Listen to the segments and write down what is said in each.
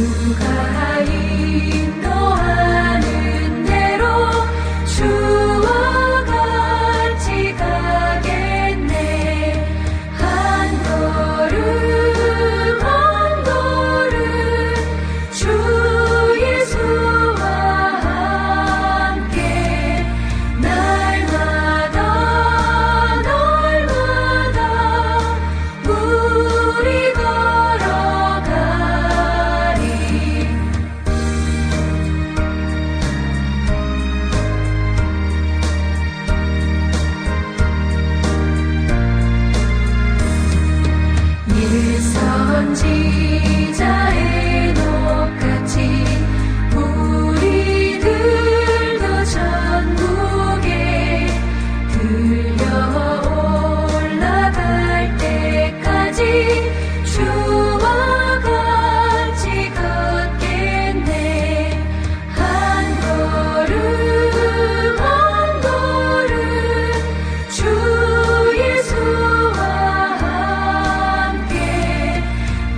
주가 인도하는 대로 주와 같이 가겠네. 한 걸음 한 걸음 주 예수와 함께 날마다 우리 걸어가리. 일선지자 에녹같이 우리들도 천국에 들려 올라갈 때까지 주와 같이 걷겠네. 한 걸음 한 걸음 주 예수와 함께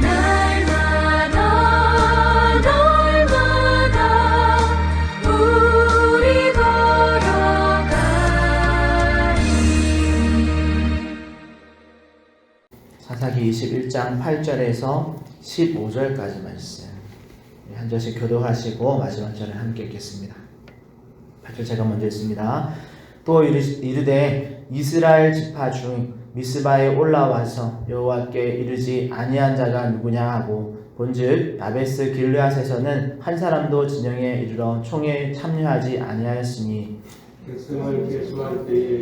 날마다 우리 걸어가리. 사사기 21장 8절에서 15절까지 말씀 한 절씩 교독하시고 마지막 절을 함께 읽겠습니다. 8절 제가 먼저 읽습니다. 또 이르되 이스라엘 지파 중 미스바에 올라와서 여호와께 이르지 아니한 자가 누구냐 하고 본즉 야베스 길르앗에서는 한 사람도 진영에 이르러 총에 참여하지 아니하였으니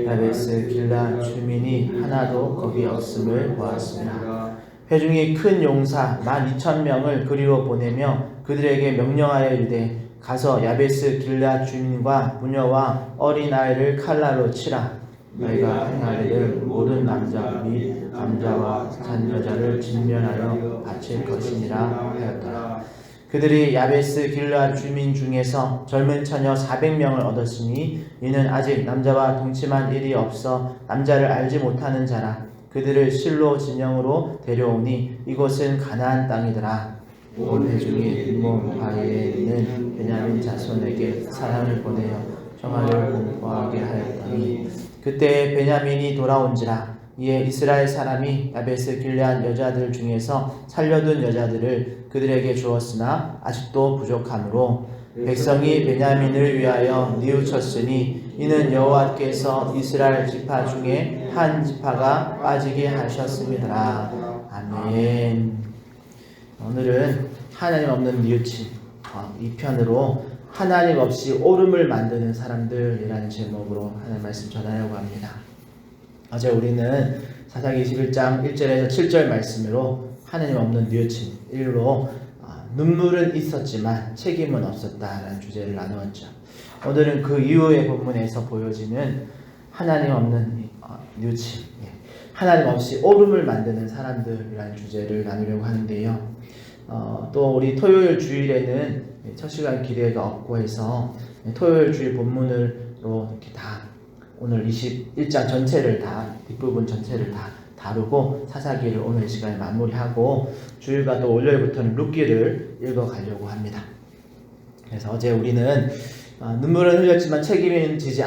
야베스 길르앗 주민이 하나도 거기 없음을 보았습니다. 회중이 큰 용사 12,000명을 그리로 보내며 그들에게 명령하여 이르되 가서 야베스 길르앗 주민과 부녀와 어린아이를 칼날로 치라. 너희가 행할 일을 모든 남자 및 남자와 잔여자를 진면하여 바칠 것이니라 하였더라. 그들이 야베스 길르앗 주민 중에서 젊은 처녀 400명을 얻었으니 이는 아직 남자와 동침한 일이 없어 남자를 알지 못하는 자라. 그들을 실로 진영으로 데려오니 이곳은 가나안 땅이더라. 온 회중이 림몬 바위에 있는 베냐민 자손에게 사람을 보내어 평화를 공포하게 하였더니 그때 베냐민이 돌아온지라. 이에 이스라엘 사람이 야베스 길르앗 여자들 중에서 살려둔 여자들을 그들에게 주었으나 아직도 부족하므로 백성이 베냐민을 위하여 뉘우쳤으니 이는 여호와께서 이스라엘 지파 중에 한 지파가 빠지게 하셨음이더라. 아멘. 오늘은 하나님 없는 뉘우침 2편으로 하나님 없이 옳음을 만드는 사람들이라는 제목으로 하나님 말씀 전하려고 합니다. 어제 우리는 사사기 21장 1절에서 7절 말씀으로 하나님 없는 뉘우침 1로 눈물은 있었지만 책임은 없었다라는 주제를 나누었죠. 오늘은 그 이후의 본문에서 보여지는 하나님 없는 뉘우침, 하나님 없이 옳음을 만드는 사람들이라는 주제를 나누려고 하는데요. 또 우리 토요일 주일에는 첫 시간 기대가 없고 해서 토요일 주일 본문으로 이렇게 다 오늘 21장 전체를 다 뒷부분 전체를 다 다루고 사사기를 오늘 이 시간에 마무리하고 주일과 또 월요일부터는 룻기를 읽어가려고 합니다. 그래서 어제 우리는 눈물은 흘렸지만 책임을 지지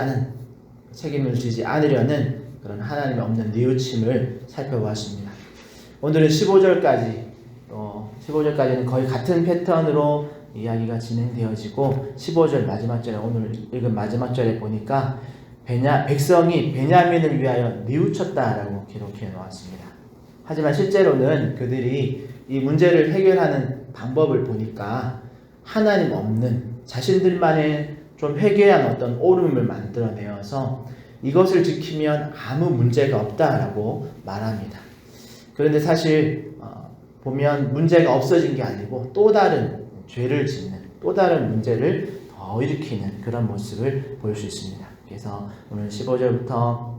않으려는 그런 하나님 없는 뉘우침을 살펴보았습니다. 오늘은 15절까지는 거의 같은 패턴으로 이야기가 진행되어지고 15절 마지막 절에 오늘 읽은 마지막 절에 보니까 백성이 베냐민을 위하여 뉘우쳤다라고 기록해 놓았습니다. 하지만 실제로는 그들이 이 문제를 해결하는 방법을 보니까 하나님 없는 자신들만의 좀 회개한 어떤 옳음을 만들어내어서 이것을 지키면 아무 문제가 없다라고 말합니다. 그런데 사실 보면 문제가 없어진 게 아니고 또 다른 죄를 짓는 또 다른 문제를 더 일으키는 그런 모습을 볼 수 있습니다. 그래서 오늘 15절부터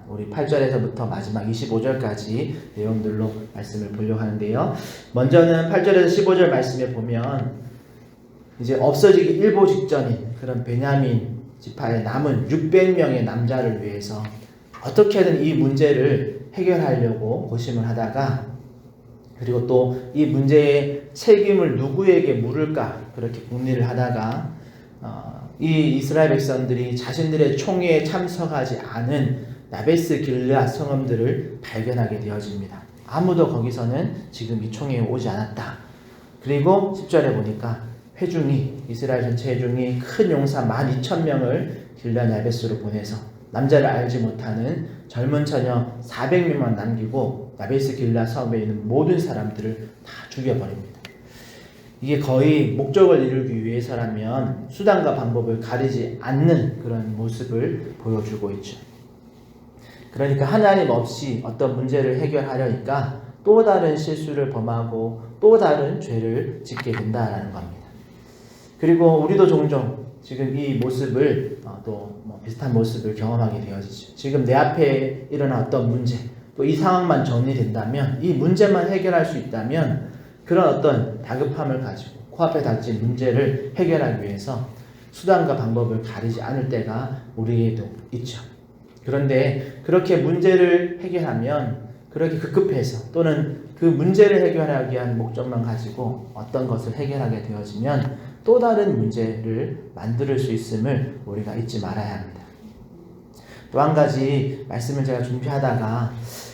우리 8절에서부터 마지막 25절까지 내용들로 말씀을 보려고 하는데요. 먼저는 8절에서 15절 말씀에 보면 이제 없어지기 일보 직전인 그런 베냐민 지파에 남은 600명의 남자를 위해서 어떻게든 이 문제를 해결하려고 고심을 하다가 그리고 또 이 문제의 책임을 누구에게 물을까 그렇게 궁리를 하다가 이 이스라엘 백성들이 자신들의 총회에 참석하지 않은 야베스 길르앗 성읍들을 발견하게 되어집니다. 아무도 거기서는 지금 이 총회에 오지 않았다. 그리고 10절에 보니까 회중이 이스라엘 전체 회중이 큰 용사 12,000명을 길르앗 야베스로 보내서 남자를 알지 못하는 젊은 처녀 400명만 남기고 야베스 길르앗 성읍에 있는 모든 사람들을 다 죽여버립니다. 이게 거의 목적을 이루기 위해서라면 수단과 방법을 가리지 않는 그런 모습을 보여주고 있죠. 그러니까 하나님 없이 어떤 문제를 해결하려니까 또 다른 실수를 범하고 또 다른 죄를 짓게 된다라는 겁니다. 그리고 우리도 종종 지금 이 모습을 또 비슷한 모습을 경험하게 되어지죠. 지금 내 앞에 일어난 어떤 문제, 또 이 상황만 정리된다면, 이 문제만 해결할 수 있다면 그런 어떤 다급함을 가지고 코앞에 닥친 문제를 해결하기 위해서 수단과 방법을 가리지 않을 때가 우리에게도 있죠. 그런데 그렇게 문제를 해결하면 그렇게 급급해서 또는 그 문제를 해결하기 위한 목적만 가지고 어떤 것을 해결하게 되어지면 또 다른 문제를 만들 수 있음을 우리가 잊지 말아야 합니다. 또 한 가지 말씀을 제가 준비하다가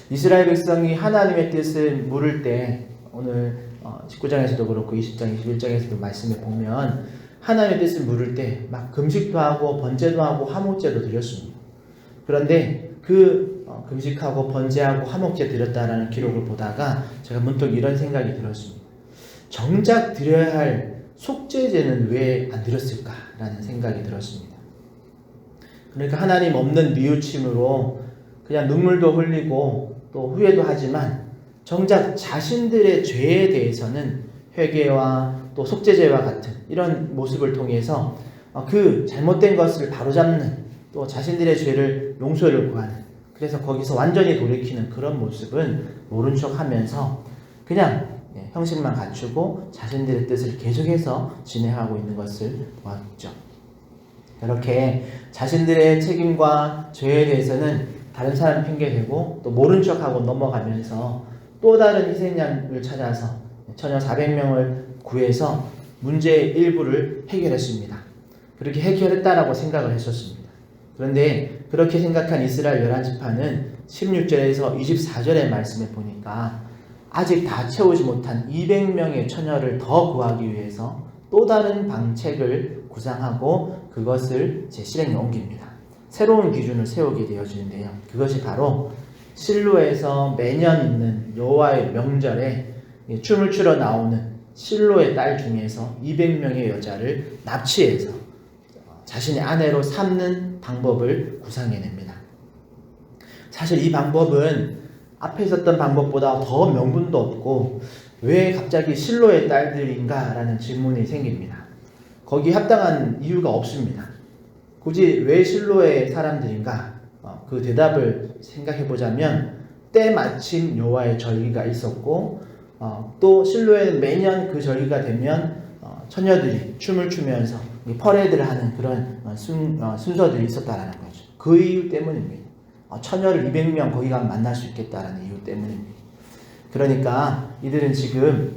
이스라엘 백성이 하나님의 뜻을 물을 때 오늘 19장에서도 그렇고 20장, 21장에서도 말씀을 보면 하나님의 뜻을 물을 때 막 금식도 하고 번제도 하고 화목제도 드렸습니다. 그런데 그 금식하고 번제하고 화목제 드렸다라는 기록을 보다가 제가 문득 이런 생각이 들었습니다. 정작 드려야 할 속죄제는 왜 안 드렸을까라는 생각이 들었습니다. 그러니까 하나님 없는 뉘우침으로 그냥 눈물도 흘리고 또 후회도 하지만 정작 자신들의 죄에 대해서는 회개와 또 속죄제와 같은 이런 모습을 통해서 그 잘못된 것을 바로잡는 또 자신들의 죄를 용서를 구하는, 그래서 거기서 완전히 돌이키는 그런 모습은 모른 척하면서 그냥 형식만 갖추고 자신들의 뜻을 계속해서 진행하고 있는 것을 보았죠. 이렇게 자신들의 책임과 죄에 대해서는 다른 사람 핑계대고 또 모른 척하고 넘어가면서 또 다른 희생양을 찾아서 처녀 400명을 구해서 문제의 일부를 해결했습니다. 그렇게 해결했다라고 생각을 했었습니다. 그런데 그렇게 생각한 이스라엘 11지파는 16절에서 24절의 말씀을 보니까 아직 다 채우지 못한 200명의 처녀를 더 구하기 위해서 또 다른 방책을 구상하고 그것을 실행에 옮깁니다. 새로운 기준을 세우게 되어지는데요. 그것이 바로 실로에서 매년 있는 여호와의 명절에 춤을 추러 나오는 실로의 딸 중에서 200명의 여자를 납치해서 자신의 아내로 삼는 방법을 구상해냅니다. 사실 이 방법은 앞에 있었던 방법보다 더 명분도 없고 왜 갑자기 실로의 딸들인가 라는 질문이 생깁니다. 거기 합당한 이유가 없습니다. 굳이 왜 실로의 사람들인가? 그 대답을 생각해 보자면 때마침 여호와의 절기가 있었고 또 실로에는 매년 그 절기가 되면 처녀들이 춤을 추면서 퍼레이드를 하는 그런 순서들이 있었다라는 거죠. 그 이유 때문입니다. 처녀를 200명 거기 가면 만날 수 있겠다라는 이유 때문입니다. 그러니까 이들은 지금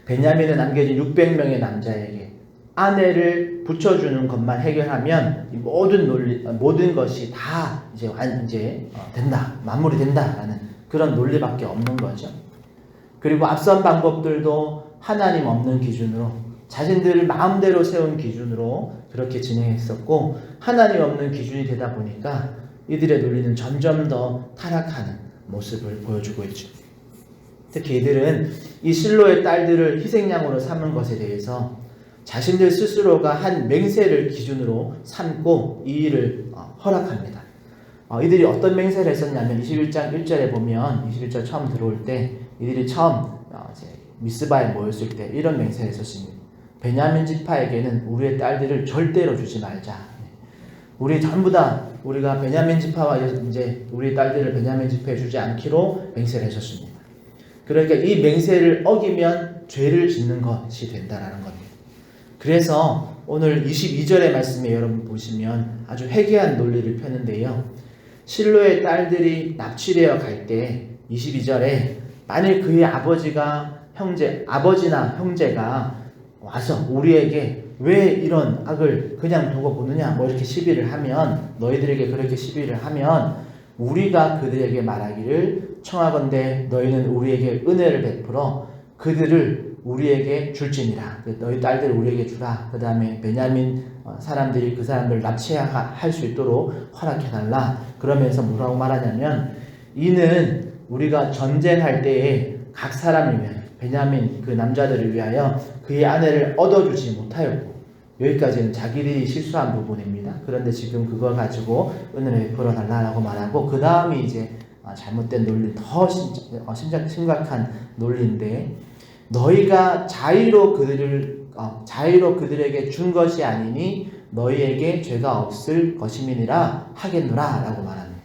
베냐민에 남겨진 600명의 남자에게 아내를 붙여주는 것만 해결하면 모든 것이 다 이제 된다, 마무리된다라는 그런 논리밖에 없는 거죠. 그리고 앞선 방법들도 하나님 없는 기준으로 자신들을 마음대로 세운 기준으로 그렇게 진행했었고 하나님 없는 기준이 되다 보니까 이들의 논리는 점점 더 타락하는 모습을 보여주고 있죠. 특히 이들은 이 실로의 딸들을 희생양으로 삼은 것에 대해서 자신들 스스로가 한 맹세를 기준으로 삼고 이 일을 허락합니다. 이들이 어떤 맹세를 했었냐면 21장 1절에 보면 21절 처음 들어올 때 이들이 처음 미스바에 모였을 때 이런 맹세를 했었습니다. 베냐민 지파에게는 우리의 딸들을 절대로 주지 말자. 우리 전부 다 우리가 베냐민 지파와 이제 우리 딸들을 베냐민 지파에 주지 않기로 맹세를 했었습니다. 그러니까 이 맹세를 어기면 죄를 짓는 것이 된다라는 겁니다. 그래서 오늘 22절의 말씀에 여러분 보시면 아주 회개한 논리를 펴는데요. 실로의 딸들이 납치되어 갈 때 22절에 만일 그의 아버지가 형제, 아버지나 형제가 와서 우리에게 왜 이런 악을 그냥 두고 보느냐 뭐 이렇게 시비를 하면, 너희들에게 그렇게 시비를 하면 우리가 그들에게 말하기를 청하건대 너희는 우리에게 은혜를 베풀어 그들을 우리에게 줄지니라. 너희 딸들을 우리에게 주라. 그 다음에 베냐민 사람들이 그 사람들을 납치할 수 있도록 허락해달라. 그러면서 뭐라고 말하냐면, 이는 우리가 전쟁할 때에 각 사람을 위하여, 베냐민 그 남자들을 위하여 그의 아내를 얻어주지 못하였고, 여기까지는 자기들이 실수한 부분입니다. 그런데 지금 그걸 가지고 은혜를 베풀어 달라고 말하고, 그 다음이 이제 잘못된 논리, 더 심각한 논리인데, 너희가 자의로 그들에게 준 것이 아니니 너희에게 죄가 없을 것임이니라 하겠노라 라고 말합니다.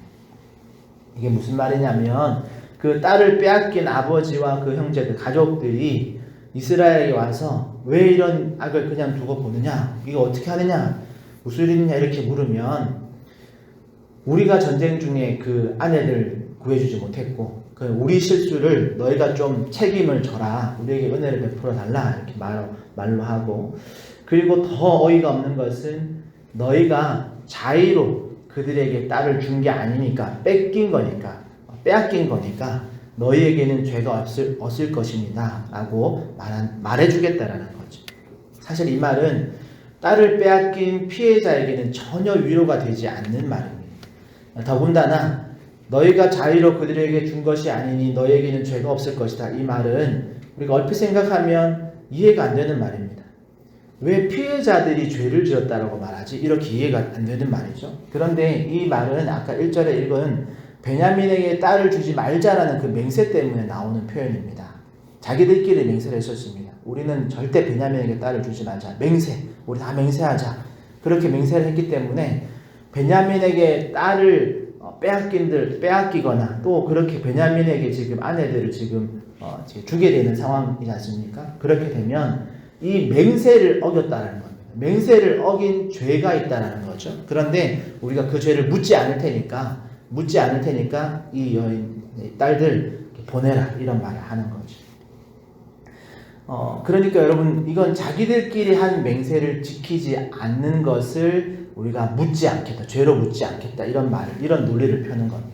이게 무슨 말이냐면, 그 딸을 빼앗긴 아버지와 그 형제들, 가족들이 이스라엘에 와서 왜 이런 악을 그냥 두고 보느냐, 이거 어떻게 하느냐, 무슨 일이냐 이렇게 물으면, 우리가 전쟁 중에 그 아내들 구해주지 못했고 그 우리 실수를 너희가 좀 책임을 져라, 우리에게 은혜를 베풀어 달라 이렇게 말로 하고, 그리고 더 어이가 없는 것은 너희가 자의로 그들에게 딸을 준 게 아니니까, 빼앗긴 거니까 너희에게는 죄가 없을 것입니다 라고 말해주겠다라는 거죠. 사실 이 말은 딸을 빼앗긴 피해자에게는 전혀 위로가 되지 않는 말입니다. 더군다나 너희가 자의로 그들에게 준 것이 아니니 너희에게는 죄가 없을 것이다, 이 말은 우리가 얼핏 생각하면 이해가 안 되는 말입니다. 왜 피해자들이 죄를 지었다라고 말하지? 이렇게 이해가 안 되는 말이죠. 그런데 이 말은 아까 1절에 읽은 베냐민에게 딸을 주지 말자라는 그 맹세 때문에 나오는 표현입니다. 자기들끼리 맹세를 했었습니다. 우리는 절대 베냐민에게 딸을 주지 말자, 맹세, 우리 다 맹세하자, 그렇게 맹세를 했기 때문에 베냐민에게 딸을 빼앗기거나 또 그렇게 베냐민에게 지금 아내들을 지금 주게 되는 상황이지 않습니까? 그렇게 되면 이 맹세를 어겼다는 겁니다. 맹세를 어긴 죄가 있다는 거죠. 그런데 우리가 그 죄를 묻지 않을 테니까 이 여인 딸들 보내라, 이런 말을 하는 거죠. 그러니까 여러분, 이건 자기들끼리 한 맹세를 지키지 않는 것을 우리가 묻지 않겠다, 죄로 묻지 않겠다, 이런 논리를 펴는 겁니다.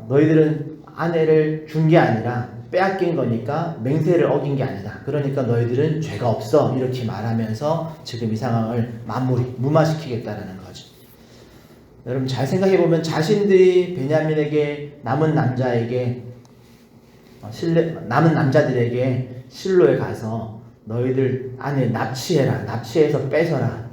너희들은 아내를 준 게 아니라 빼앗긴 거니까 맹세를 어긴 게 아니다, 그러니까 너희들은 죄가 없어, 이렇게 말하면서 지금 이 상황을 무마시키겠다라는 거죠. 여러분 잘 생각해보면 자신들이 베냐민에게 남은 남자들에게 실로에 가서 너희들 아내 납치해서 뺏어라,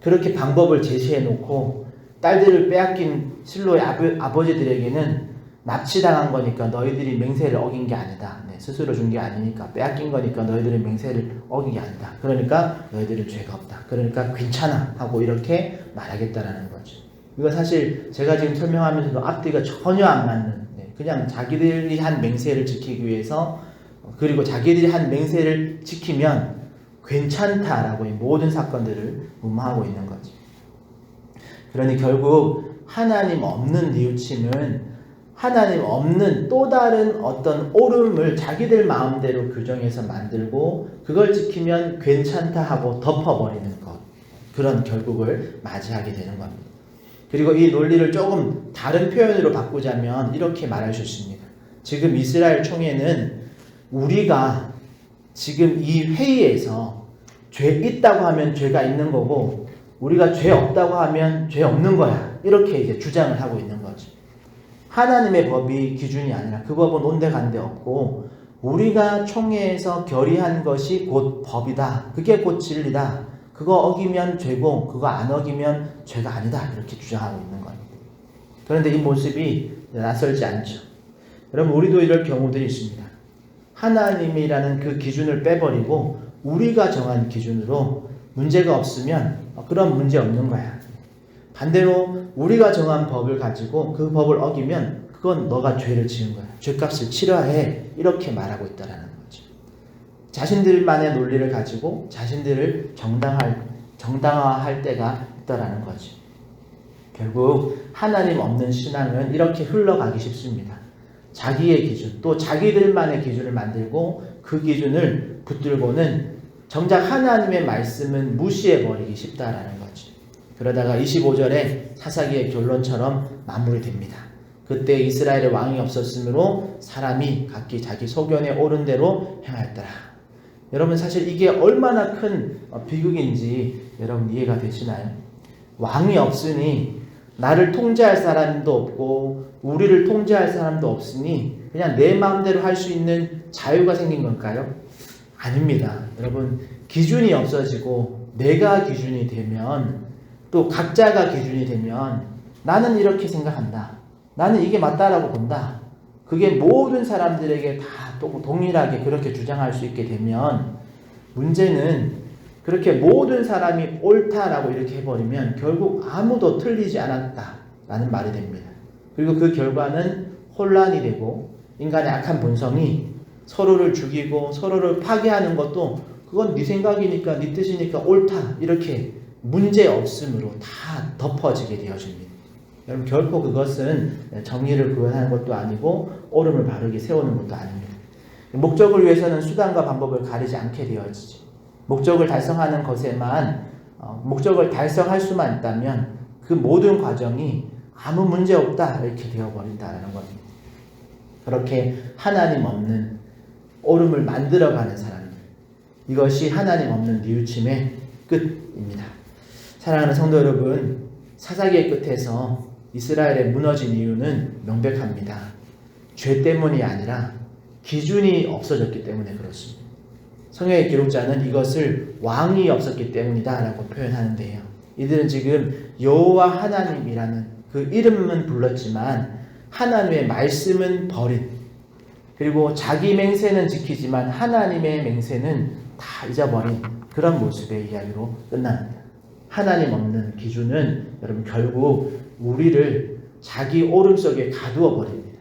그렇게 방법을 제시해 놓고, 딸들을 빼앗긴 실로의 아버지들에게는 납치당한 거니까 너희들이 맹세를 어긴 게 아니다, 스스로 준 게 아니니까, 빼앗긴 거니까 너희들은 맹세를 어긴 게 아니다, 그러니까 너희들은 죄가 없다, 그러니까 괜찮아 하고 이렇게 말하겠다라는 거죠. 이거 사실 제가 지금 설명하면서도 앞뒤가 전혀 안 맞는, 그냥 자기들이 한 맹세를 지키기 위해서, 그리고 자기들이 한 맹세를 지키면 괜찮다라고 이 모든 사건들을 무마하고 있는 거죠. 그러니 결국 하나님 없는 뉘우침은 하나님 없는 또 다른 어떤 옳음을 자기들 마음대로 규정해서 만들고, 그걸 지키면 괜찮다 하고 덮어버리는 것, 그런 결국을 맞이하게 되는 겁니다. 그리고 이 논리를 조금 다른 표현으로 바꾸자면 이렇게 말할 수 있습니다. 지금 이스라엘 총회는 우리가 지금 이 회의에서 죄 있다고 하면 죄가 있는 거고, 우리가 죄 없다고 하면 죄 없는 거야, 이렇게 이제 주장을 하고 있는 거죠. 하나님의 법이 기준이 아니라, 그 법은 온데간데 없고 우리가 총회에서 결의한 것이 곧 법이다, 그게 곧 진리다, 그거 어기면 죄고 그거 안 어기면 죄가 아니다, 이렇게 주장하고 있는 겁니다. 그런데 이 모습이 낯설지 않죠. 여러분, 우리도 이럴 경우들이 있습니다. 하나님이라는 그 기준을 빼버리고 우리가 정한 기준으로 문제가 없으면 그런 문제 없는 거야. 반대로 우리가 정한 법을 가지고 그 법을 어기면 그건 너가 죄를 지은 거야, 죄값을 치러야 해, 이렇게 말하고 있다라는 거죠. 자신들만의 논리를 가지고 자신들을 정당화할 때가 있다라는 거죠. 결국 하나님 없는 신앙은 이렇게 흘러가기 쉽습니다. 자기의 기준, 또 자기들만의 기준을 만들고 그 기준을 붙들고는 정작 하나님의 말씀은 무시해버리기 쉽다라는 거죠. 그러다가 25절에 사사기의 결론처럼 마무리됩니다. 그때 이스라엘의 왕이 없었으므로 사람이 각기 자기 소견에 옳은 대로 행하였더라. 여러분, 사실 이게 얼마나 큰 비극인지 여러분 이해가 되시나요? 왕이 없으니 나를 통제할 사람도 없고 우리를 통제할 사람도 없으니 그냥 내 마음대로 할 수 있는 자유가 생긴 걸까요? 아닙니다. 여러분, 기준이 없어지고 내가 기준이 되면, 또 각자가 기준이 되면 나는 이렇게 생각한다, 나는 이게 맞다라고 본다, 그게 모든 사람들에게 다 동일하게 그렇게 주장할 수 있게 되면, 문제는 그렇게 모든 사람이 옳다라고 이렇게 해버리면 결국 아무도 틀리지 않았다라는 말이 됩니다. 그리고 그 결과는 혼란이 되고 인간의 악한 본성이 서로를 죽이고 서로를 파괴하는 것도 그건 네 생각이니까 네 뜻이니까 옳다, 이렇게 문제 없음으로 다 덮어지게 되어집니다. 여러분, 결코 그것은 정의를 구현하는 것도 아니고 옳음을 바르게 세우는 것도 아닙니다. 목적을 위해서는 수단과 방법을 가리지 않게 되어지죠. 목적을 달성하는 것에만, 목적을 달성할 수만 있다면 그 모든 과정이 아무 문제 없다 이렇게 되어버린다는 겁니다. 그렇게 하나님 없는 옳음을 만들어가는 사람들, 이것이 하나님 없는 뉘우침의 끝입니다. 사랑하는 성도 여러분, 사사기의 끝에서 이스라엘의 무너진 이유는 명백합니다. 죄 때문이 아니라 기준이 없어졌기 때문에 그렇습니다. 성경의 기록자는 이것을 왕이 없었기 때문이다 라고 표현하는데요, 이들은 지금 여호와 하나님이라는 그 이름은 불렀지만 하나님의 말씀은 버린, 그리고 자기 맹세는 지키지만 하나님의 맹세는 다 잊어버린 그런 모습의 이야기로 끝납니다. 하나님 없는 기준은 여러분 결국 우리를 자기 오름 속에 가두어 버립니다.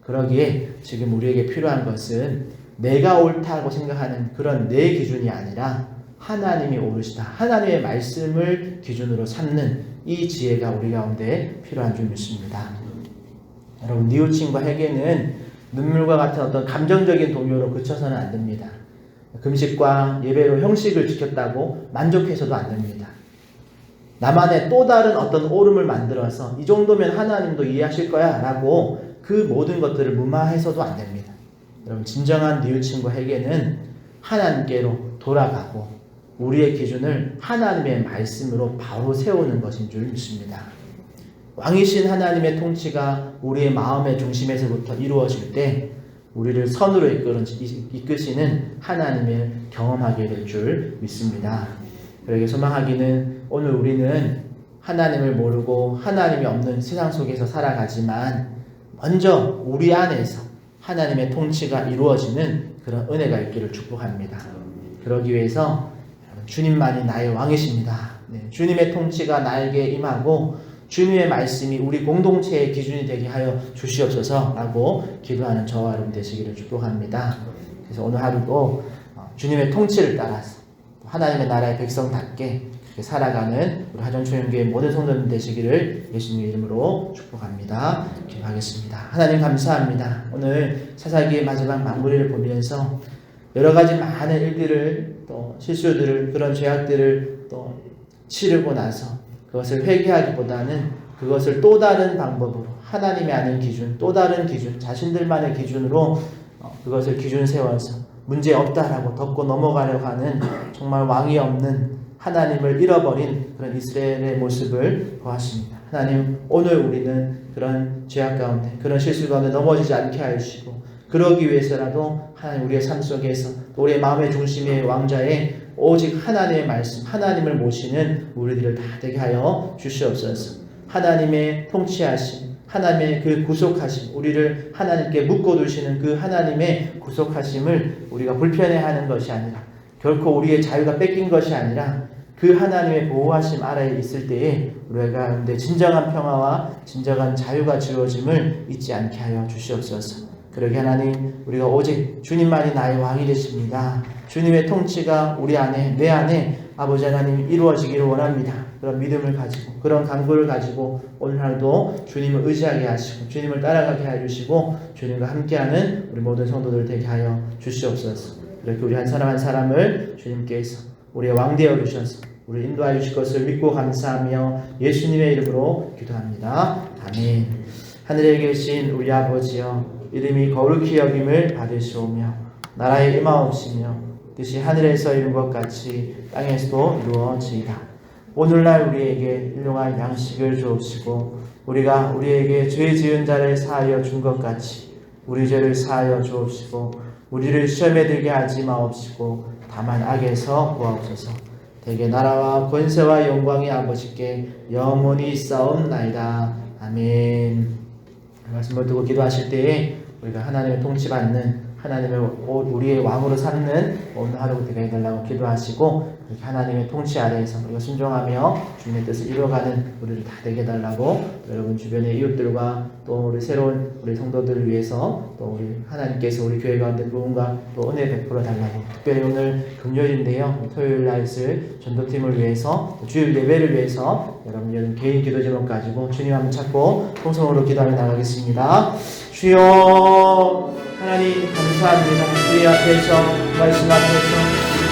그러기에 지금 우리에게 필요한 것은 내가 옳다고 생각하는 그런 내 기준이 아니라 하나님이 옳으시다, 하나님의 말씀을 기준으로 삼는 이 지혜가 우리 가운데 필요한 줄 믿습니다. 여러분, 뉘우침과 회개는 눈물과 같은 어떤 감정적인 동요로 그쳐서는 안 됩니다. 금식과 예배로 형식을 지켰다고 만족해서도 안 됩니다. 나만의 또 다른 어떤 옳음을 만들어서 이 정도면 하나님도 이해하실 거야 라고 그 모든 것들을 무마해서도 안 됩니다. 여러분, 진정한 뉘우침과 회개는 하나님께로 돌아가고 우리의 기준을 하나님의 말씀으로 바로 세우는 것인 줄 믿습니다. 왕이신 하나님의 통치가 우리의 마음의 중심에서부터 이루어질 때 우리를 선으로 이끄시는 하나님을 경험하게 될 줄 믿습니다. 그러게 소망하기는 오늘 우리는 하나님을 모르고 하나님이 없는 세상 속에서 살아가지만 먼저 우리 안에서 하나님의 통치가 이루어지는 그런 은혜가 있기를 축복합니다. 그러기 위해서 주님만이 나의 왕이십니다. 주님의 통치가 나에게 임하고 주님의 말씀이 우리 공동체의 기준이 되게 하여 주시옵소서 라고 기도하는 저와 여러분 되시기를 축복합니다. 그래서 오늘 하루도 주님의 통치를 따라서 하나님의 나라의 백성답게 살아가는 우리 하정초연교회 모든 성도님 되시기를 예수님의 이름으로 축복합니다. 기도하겠습니다. 하나님 감사합니다. 오늘 사사기의 마지막 마무리를 보면서 여러 가지 많은 일들을, 또 실수들을, 그런 죄악들을 또 치르고 나서 그것을 회개하기보다는 그것을 또 다른 방법으로 하나님이 아닌 기준, 또 다른 기준, 자신들만의 기준으로 그것을 기준 세워서 문제 없다라고 덮고 넘어가려고 하는 정말 왕이 없는 하나님을 잃어버린 그런 이스라엘의 모습을 보았습니다. 하나님, 오늘 우리는 그런 죄악 가운데, 그런 실수 가운데 넘어지지 않게 하여 주시고, 그러기 위해서라도 하나님 우리의 삶 속에서 우리의 마음의 중심의 왕자의 오직 하나님의 말씀, 하나님을 모시는 우리들을 다 되게 하여 주시옵소서. 하나님의 통치하심, 하나님의 그 구속하심, 우리를 하나님께 묶어두시는 그 하나님의 구속하심을 우리가 불편해하는 것이 아니라, 결코 우리의 자유가 뺏긴 것이 아니라 그 하나님의 보호하심 아래에 있을 때에 우리가 가운데 진정한 평화와 진정한 자유가 주어짐을 잊지 않게 하여 주시옵소서. 그러게 하나님, 우리가 오직 주님만이 나의 왕이 되십니다. 주님의 통치가 우리 안에, 내 안에 아버지 하나님 이루어지기를 원합니다. 그런 믿음을 가지고, 그런 간구를 가지고 오늘 하루도 주님을 의지하게 하시고 주님을 따라가게 해주시고 주님과 함께하는 우리 모든 성도들 되게 하여 주시옵소서. 이렇게 우리 한 사람 한 사람을 주님께서 우리의 왕 되어 주셔서 우리 인도하여 주실 것을 믿고 감사하며 예수님의 이름으로 기도합니다. 아멘. 하늘에 계신 우리 아버지여, 이름이 거룩히 여김을 받으시오며 나라의 임하옵시며 뜻이 하늘에서 이룬 것 같이 땅에서도 이루어지이다. 오늘날 우리에게 일용할 양식을 주옵시고 우리가 우리에게 죄 지은 자를 사하여 준 것 같이 우리 죄를 사하여 주옵시고 우리를 시험에 들게 하지 마옵시고 다만 악에서 구하옵소서. 대개 나라와 권세와 영광이 아버지께 영원히 있사옵나이다. 아멘. 말씀을 듣고 기도하실 때에 우리가 하나님의 통치받는 하나님의 우리의 왕으로 삼는 오늘 하루 되게 해달라고 기도하시고 이렇게 하나님의 통치 아래에서 우리가 순종하며 주님의 뜻을 이루어가는 우리를 다 되게 해달라고 여러분 주변의 이웃들과 또 우리 새로운 우리 성도들을 위해서 또 우리 하나님께서 우리 교회 가운데 누군가 또 은혜 베풀어 달라고 특별히 오늘 금요일인데요. 토요일 날 있을 전도팀을 위해서 주일 예배를 위해서 여러분 개인 기도 제목 가지고 주님 한번 찾고 통성으로 기도하며 나가겠습니다. 주여 하나님 감사합니다. 우리 앞에서 말씀 앞에서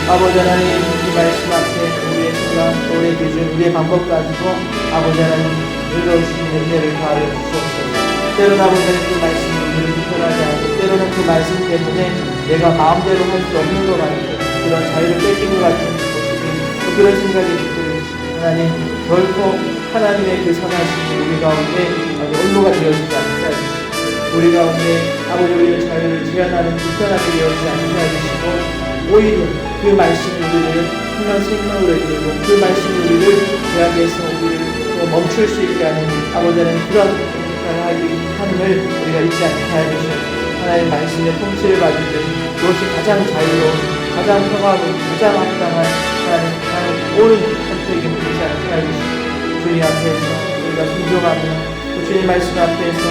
아버지 하나님 이 말씀 앞에 우리의 생각, 우리의 기준, 우리의 방법 가지고 아버지 하나님 즐거우신 은혜를 더하여 주시옵소서. 때로는 아버지 하나님 그 말씀이 우리를 불편하게 하고 때로는 그 말씀 때문에 내가 마음대로 할 수 없는 것 같은 그런 자유를 뺏긴 것 같은 모습이 또 그런 생각이 들으시 하나님 결코 하나님의 그 선하심이 우리 가운데 온도가 되어지지 않게 하시고 우리 가운데 아버지 우리의 자유를 제한하는 불편하게 되어지지 않게 해주시고 오히려 그 말씀이 우리를 풍요한 생명으로 이끌고 그 말씀이 우리를 죄악에서 우리를 또 멈출 수 있게 하는 아버지는 그런 하나님을 우리가 잊지 않게 해주시고 하나님의 말씀의 통치를 받을 때 그것이 가장 자유로운 가장 평화로운 가장 합당한 하나님 옳은 선택임을 잊지 않게 해주시고 주님 앞에서 우리가 순종하며 주님 말씀 앞에서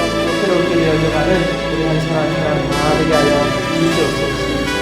새롭게 열려가는 우리 한 사람 다 되게 하여 주시옵소서.